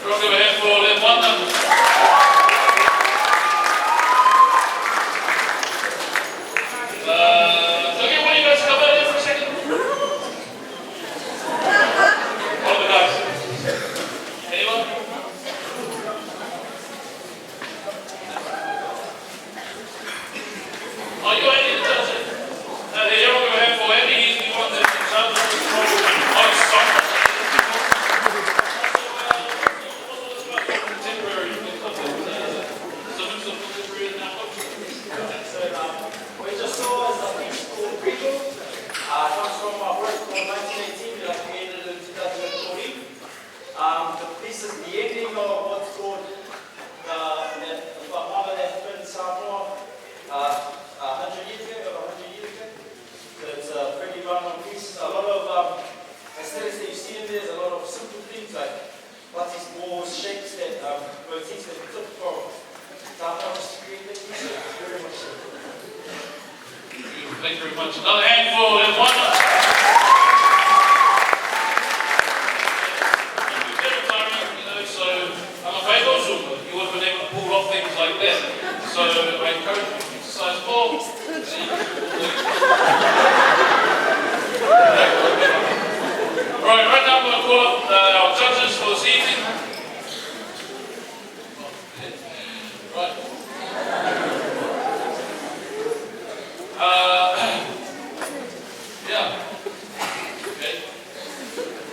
Rock of a hand for Lynn Wonder. Okay, what do you guys come out here for a second? One of the guys. Anyone? Oh, you ain't in the church. The Rock of a hand for Andy. He's the one that's in charge of the control on soccer. We just saw as a piece called Regal. It comes from a work called 1918 that I created in 2014. The piece is the ending of what's called the Mama left in Samoa 100 years ago. So it's a pretty well-known piece. A lot of aesthetics that you see in there is a lot of simple things like what these walls, shapes that motifs that we took from Samoa just to create that piece. So it's very much so. Thank you very much. Another handful, Lynn Wonder. So I'm a faithful Zumba. You would have been able to pull off things like that. So I encourage you to exercise more. Right now I'm going to call up our judges for this evening. Right. Yeah. Okay.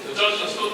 The judges are still